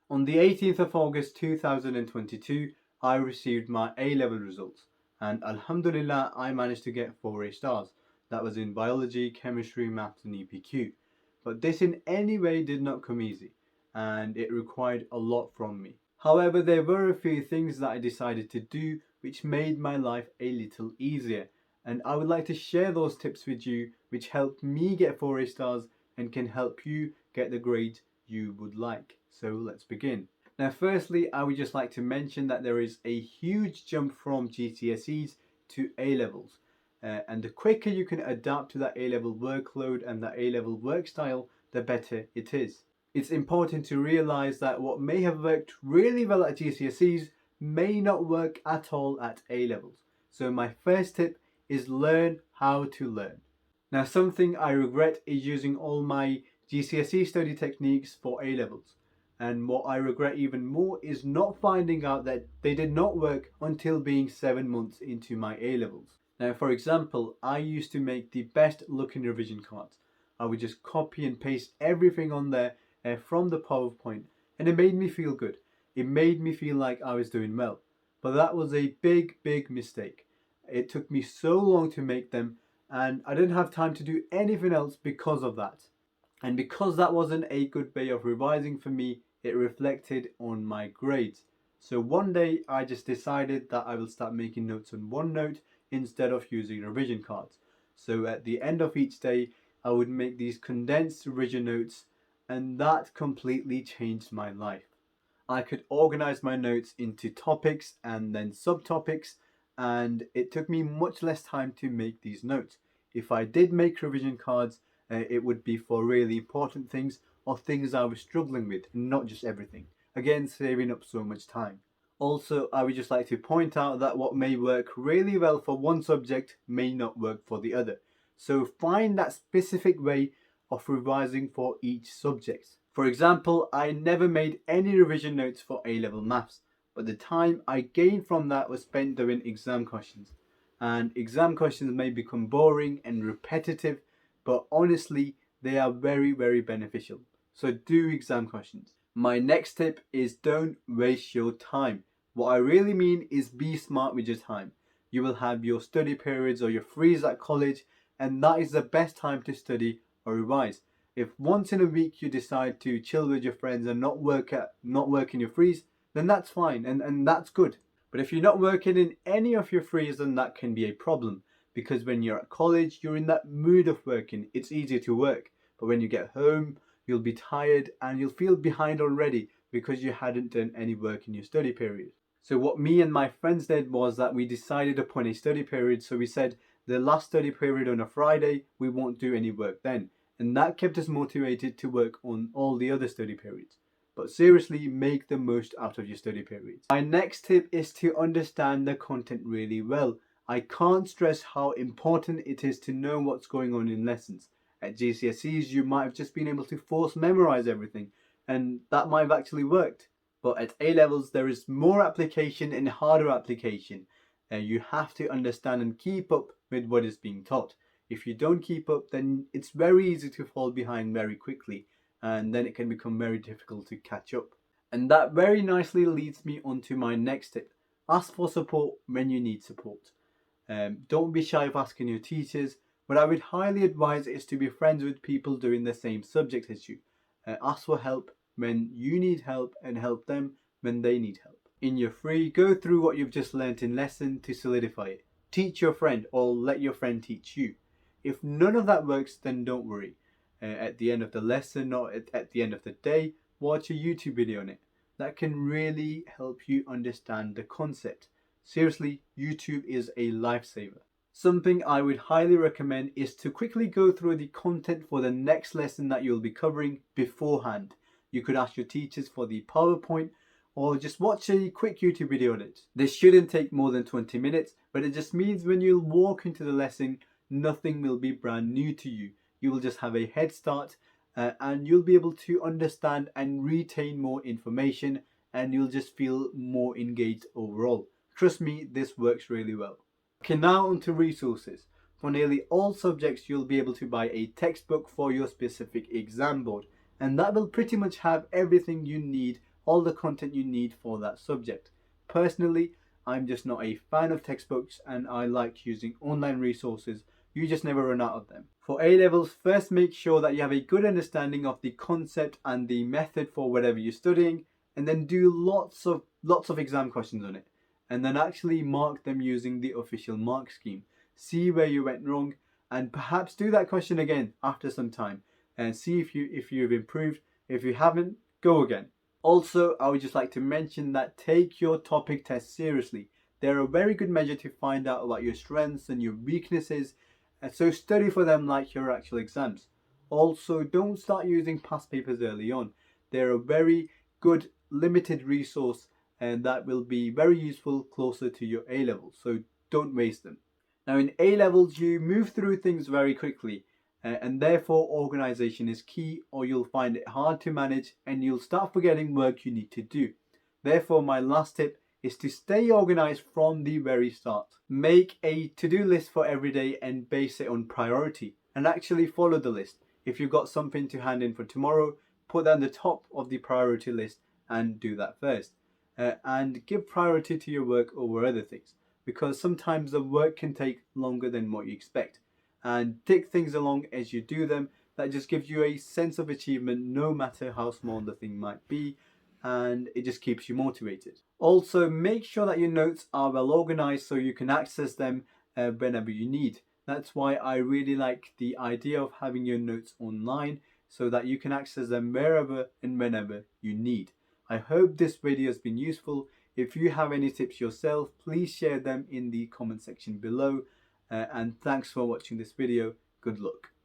On the 18th of August 2022, I received my A-level results, and Alhamdulillah, I managed to get 4 A stars. That was in biology, chemistry, maths, and EPQ. But this in any way did not come easy, and it required a lot from me. However, there were a few things that I decided to do which made my life a little easier, and I would like to share those tips with you which helped me get 4 A stars and can help you get the grade you would like. So let's begin. Now, firstly, I would just like to mention that there is a huge jump from GCSEs to A-levels. And the quicker you can adapt to that A-level workload and that A-level work style, the better it is. It's important to realize that what may have worked really well at GCSEs may not work at all at A-levels. So my first tip is learn how to learn. Now, something I regret is using all my GCSE study techniques for A-levels. And what I regret even more is not finding out that they did not work until being 7 months into my A-levels. Now, for example, I used to make the best looking revision cards. I would just copy and paste everything on there from the PowerPoint, and it made me feel good. It made me feel like I was doing well. But that was a big mistake. It took me so long to make them, and I didn't have time to do anything else because of that. And because that wasn't a good way of revising for me, it reflected on my grades. So one day I just decided that I will start making notes on OneNote instead of using revision cards. So at the end of each day, I would make these condensed revision notes, and that completely changed my life. I could organize my notes into topics and then subtopics, and it took me much less time to make these notes. If I did make revision cards, it would be for really important things or things I was struggling with, not just everything. Again, saving up so much time. Also, I would just like to point out that what may work really well for one subject may not work for the other. So find that specific way of revising for each subject. For example, I never made any revision notes for A-level maths, but the time I gained from that was spent doing exam questions. And exam questions may become boring and repetitive, but honestly, they are very beneficial. So do exam questions. My next tip is don't waste your time. What I really mean is be smart with your time. You will have your study periods or your frees at college, and that is the best time to study or revise. If once in a week you decide to chill with your friends and not work in your frees, then that's fine and that's good. But if you're not working in any of your frees, then that can be a problem. Because when you're at college, you're in that mood of working. It's easier to work. But when you get home, you'll be tired and you'll feel behind already because you hadn't done any work in your study period. So what me and my friends did was that we decided upon a study period. So we said the last study period on a Friday, we won't do any work then. And that kept us motivated to work on all the other study periods. But seriously, make the most out of your study periods. My next tip is to understand the content really well. I can't stress how important it is to know what's going on in lessons. At GCSEs, you might have just been able to force memorize everything, and that might have actually worked. But at A-levels, there is more application and harder application. You have to understand and keep up with what is being taught. If you don't keep up, then it's very easy to fall behind very quickly, and then it can become very difficult to catch up. And that very nicely leads me on to my next tip. Ask for support when you need support. Don't be shy of asking your teachers. What I would highly advise is to be friends with people doing the same subject as you. Ask for help when you need help and help them when they need help. In your free, go through what you've just learnt in lesson to solidify it. Teach your friend or let your friend teach you. If none of that works, then don't worry. At the end of the lesson or at the end of the day, watch a YouTube video on it. That can really help you understand the concept. Seriously, YouTube is a lifesaver. Something I would highly recommend is to quickly go through the content for the next lesson that you'll be covering beforehand. You could ask your teachers for the PowerPoint or just watch a quick YouTube video on it. This shouldn't take more than 20 minutes, but it just means when you walk into the lesson, nothing will be brand new to you. You will just have a head start and you'll be able to understand and retain more information, and you'll just feel more engaged overall. Trust me, this works really well. Okay, now on to resources. For nearly all subjects, you'll be able to buy a textbook for your specific exam board, and that will pretty much have everything you need all the content you need for that subject. Personally, I'm just not a fan of textbooks and I like using online resources. You just never run out of them. For A levels, first make sure that you have a good understanding of the concept and the method for whatever you're studying, and then do lots of exam questions on it, and then actually mark them using the official mark scheme. See where you went wrong, and perhaps do that question again after some time and see if you've improved. If you haven't, go again. Also, I would just like to mention that take your topic tests seriously. They're a very good measure to find out about your strengths and your weaknesses, and so study for them like your actual exams. Also, don't start using past papers early on. They're a very good limited resource and that will be very useful closer to your A levels, so don't waste them. Now in A levels you move through things very quickly, and therefore organization is key or you'll find it hard to manage and you'll start forgetting work you need to do. Therefore my last tip is to stay organized from the very start. Make a to-do list for every day and base it on priority and actually follow the list. If you've got something to hand in for tomorrow, put that on the top of the priority list and do that first. And give priority to your work over other things, because sometimes the work can take longer than what you expect. And tick things along as you do them. That just gives you a sense of achievement no matter how small the thing might be, and it just keeps you motivated. Also, make sure that your notes are well organized so you can access them whenever you need. That's why I really like the idea of having your notes online so that you can access them wherever and whenever you need. I hope this video has been useful. If you have any tips yourself, please share them in the comment section below. And thanks for watching this video. Good luck.